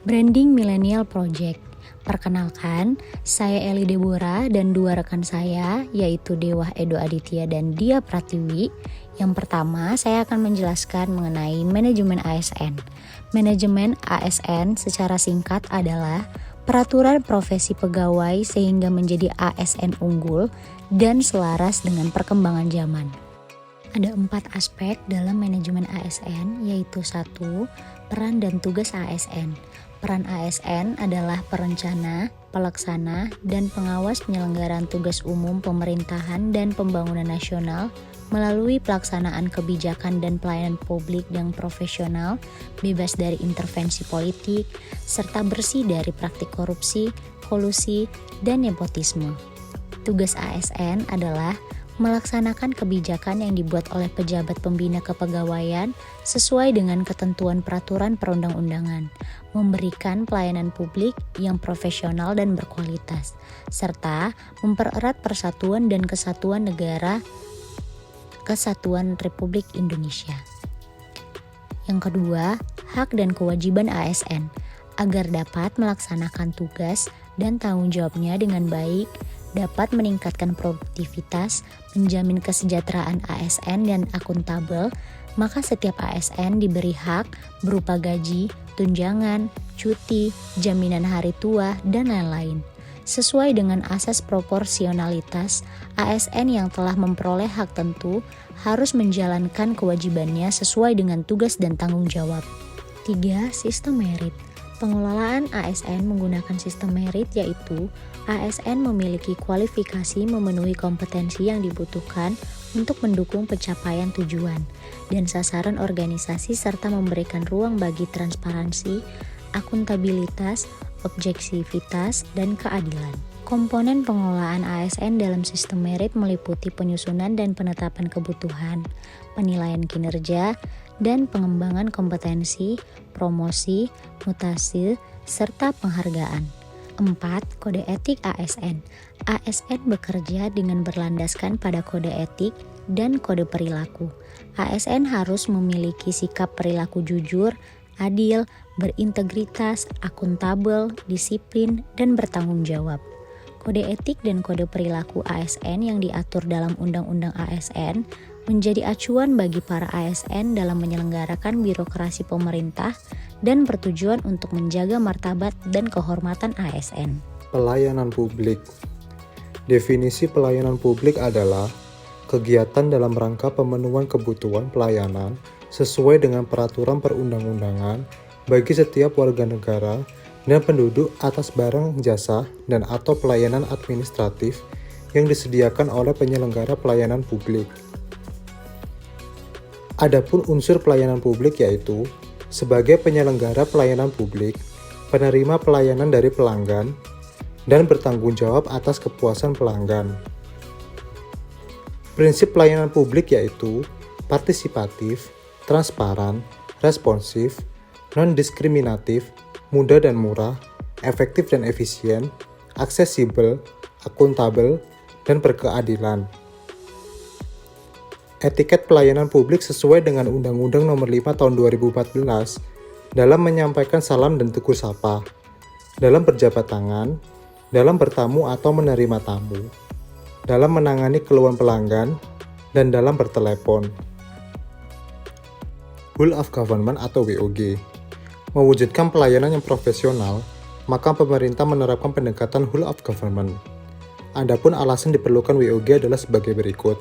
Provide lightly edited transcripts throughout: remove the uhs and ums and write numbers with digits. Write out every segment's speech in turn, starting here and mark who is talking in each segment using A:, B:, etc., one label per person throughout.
A: Branding Millennial Project. Perkenalkan, saya Eli Deborah dan dua rekan saya, yaitu Dewah Edo Aditya dan Dia Pratiwi. Yang pertama, saya akan menjelaskan mengenai manajemen ASN. Manajemen ASN secara singkat adalah peraturan profesi pegawai sehingga menjadi ASN unggul dan selaras dengan perkembangan zaman. Ada 4 aspek dalam manajemen ASN, yaitu 1. Peran dan tugas ASN. Peran ASN adalah perencana, pelaksana, dan pengawas penyelenggaraan tugas umum pemerintahan dan pembangunan nasional melalui pelaksanaan kebijakan dan pelayanan publik yang profesional, bebas dari intervensi politik, serta bersih dari praktik korupsi, kolusi, dan nepotisme. Tugas ASN adalah melaksanakan kebijakan yang dibuat oleh pejabat pembina kepegawaian sesuai dengan ketentuan peraturan perundang-undangan, memberikan pelayanan publik yang profesional dan berkualitas, serta mempererat persatuan dan kesatuan negara Kesatuan Republik Indonesia. Yang kedua, hak dan kewajiban ASN agar dapat melaksanakan tugas dan tanggung jawabnya dengan baik, dapat meningkatkan produktivitas, menjamin kesejahteraan ASN dan akuntabel, maka setiap ASN diberi hak berupa gaji, tunjangan, cuti, jaminan hari tua, dan lain-lain. Sesuai dengan asas proporsionalitas, ASN yang telah memperoleh hak tentu harus menjalankan kewajibannya sesuai dengan tugas dan tanggung jawab. 3. Sistem merit. Pengelolaan ASN menggunakan sistem merit, yaitu ASN memiliki kualifikasi memenuhi kompetensi yang dibutuhkan untuk mendukung pencapaian tujuan dan sasaran organisasi serta memberikan ruang bagi transparansi, akuntabilitas, objektivitas, dan keadilan. Komponen pengelolaan ASN dalam sistem merit meliputi penyusunan dan penetapan kebutuhan, penilaian kinerja, dan pengembangan kompetensi, promosi, mutasi, serta penghargaan. 4. Kode etik ASN. ASN bekerja dengan berlandaskan pada kode etik dan kode perilaku. ASN harus memiliki sikap perilaku jujur, adil, berintegritas, akuntabel, disiplin, dan bertanggung jawab. Kode etik dan kode perilaku ASN yang diatur dalam Undang-Undang ASN menjadi acuan bagi para ASN dalam menyelenggarakan birokrasi pemerintah dan bertujuan untuk menjaga martabat dan kehormatan ASN.
B: Pelayanan publik. Definisi pelayanan publik adalah kegiatan dalam rangka pemenuhan kebutuhan pelayanan sesuai dengan peraturan perundang-undangan bagi setiap warga negara dan penduduk atas barang, jasa, dan atau pelayanan administratif yang disediakan oleh penyelenggara pelayanan publik. Adapun unsur pelayanan publik yaitu sebagai penyelenggara pelayanan publik, penerima pelayanan dari pelanggan, dan bertanggung jawab atas kepuasan pelanggan. Prinsip pelayanan publik yaitu partisipatif, transparan, responsif, non-diskriminatif, mudah dan murah, efektif dan efisien, aksesibel, akuntabel, dan berkeadilan. Etiket pelayanan publik sesuai dengan Undang-Undang Nomor 5 Tahun 2014 dalam menyampaikan salam dan tegur sapa, dalam berjabat tangan, dalam bertamu atau menerima tamu, dalam menangani keluhan pelanggan, dan dalam bertelepon. Whole of Government atau WOG. Mewujudkan pelayanan yang profesional, maka pemerintah menerapkan pendekatan Whole of Government. Adapun alasan diperlukan WOG adalah sebagai berikut.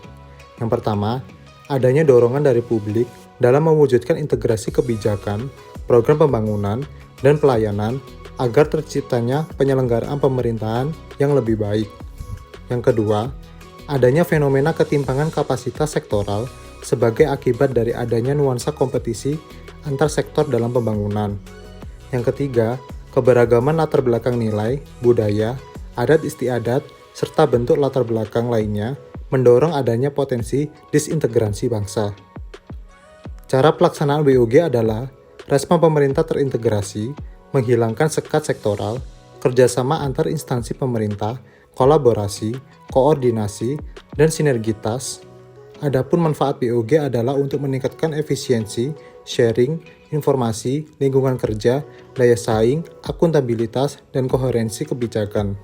B: Yang pertama, adanya dorongan dari publik dalam mewujudkan integrasi kebijakan, program pembangunan, dan pelayanan agar terciptanya penyelenggaraan pemerintahan yang lebih baik. Yang kedua, adanya fenomena ketimpangan kapasitas sektoral sebagai akibat dari adanya nuansa kompetisi antar sektor dalam pembangunan. Yang ketiga, keberagaman latar belakang nilai, budaya, adat istiadat, serta bentuk latar belakang lainnya mendorong adanya potensi disintegrasi bangsa. Cara pelaksanaan WOG adalah respon pemerintah terintegrasi, menghilangkan sekat sektoral, kerjasama antar instansi pemerintah, kolaborasi, koordinasi, dan sinergitas. Adapun manfaat WOG adalah untuk meningkatkan efisiensi sharing, informasi, lingkungan kerja, daya saing, akuntabilitas, dan koherensi kebijakan.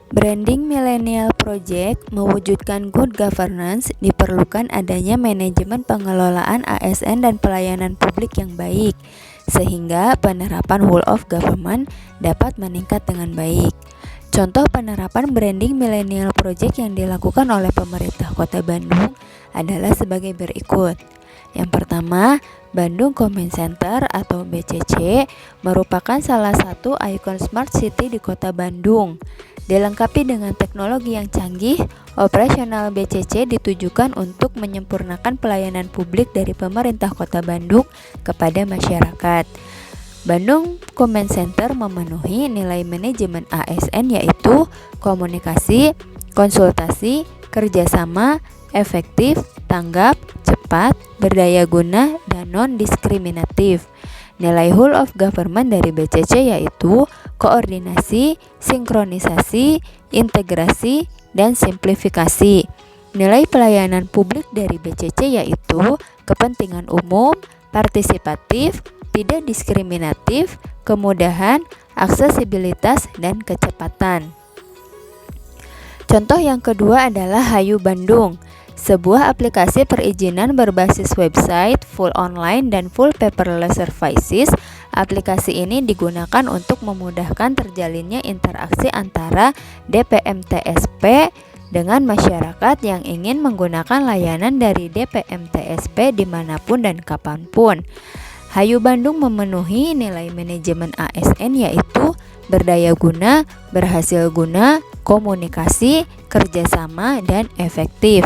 C: Branding Millennial Project mewujudkan good governance diperlukan adanya manajemen pengelolaan ASN dan pelayanan publik yang baik, sehingga penerapan whole of government dapat meningkat dengan baik. Contoh penerapan Branding Millennial Project yang dilakukan oleh pemerintah Kota Bandung adalah sebagai berikut. Yang pertama, Bandung Comment Center atau BCC merupakan salah satu ikon smart city di Kota Bandung. Dilengkapi dengan teknologi yang canggih, operasional BCC ditujukan untuk menyempurnakan pelayanan publik dari pemerintah Kota Bandung kepada masyarakat. Bandung Comment Center memenuhi nilai manajemen ASN yaitu komunikasi, konsultasi, kerjasama, efektif, tanggap, cepat, berdaya guna, dan non-diskriminatif. Nilai whole of government dari BCC yaitu koordinasi, sinkronisasi, integrasi, dan simplifikasi. Nilai pelayanan publik dari BCC yaitu kepentingan umum, partisipatif, tidak diskriminatif, kemudahan, aksesibilitas, dan kecepatan. Contoh yang kedua adalah Hayu Bandung, sebuah aplikasi perizinan berbasis website, full online dan full paperless services. Aplikasi ini digunakan untuk memudahkan terjalinnya interaksi antara DPM-TSP dengan masyarakat yang ingin menggunakan layanan dari DPM-TSP dimanapun dan kapanpun. Hayu Bandung memenuhi nilai manajemen ASN yaitu berdaya guna, berhasil guna, komunikasi, kerjasama, dan efektif.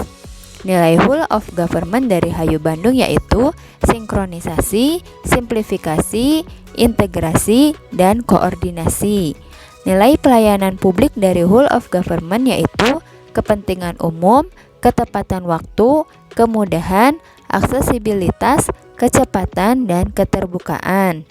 C: Nilai whole of government dari Hayu Bandung yaitu sinkronisasi, simplifikasi, integrasi, dan koordinasi. Nilai pelayanan publik dari whole of government yaitu kepentingan umum, ketepatan waktu, kemudahan, aksesibilitas, kecepatan, dan keterbukaan.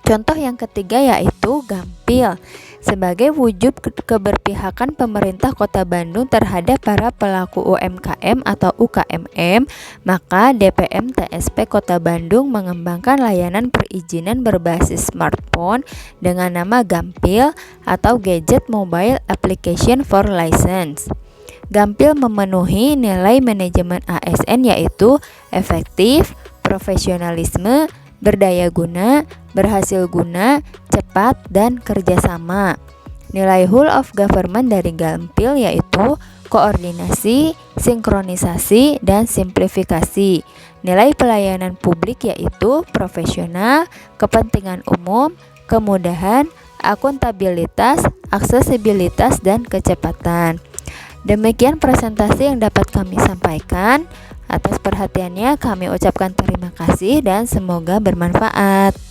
C: Contoh yang ketiga yaitu Gampil, sebagai wujud keberpihakan pemerintah Kota Bandung terhadap para pelaku UMKM atau UKMM, maka DPM TSP Kota Bandung mengembangkan layanan perizinan berbasis smartphone dengan nama Gampil atau Gadget Mobile Application for License. Gampil memenuhi nilai manajemen ASN yaitu efektif, profesionalisme, berdaya guna, berhasil guna, cepat, dan kerjasama. Nilai whole of government dari Gampil yaitu koordinasi, sinkronisasi, dan simplifikasi. Nilai pelayanan publik yaitu profesional, kepentingan umum, kemudahan, akuntabilitas, aksesibilitas, dan kecepatan. Demikian presentasi yang dapat kami sampaikan. Atas perhatiannya kami ucapkan terima kasih dan semoga bermanfaat.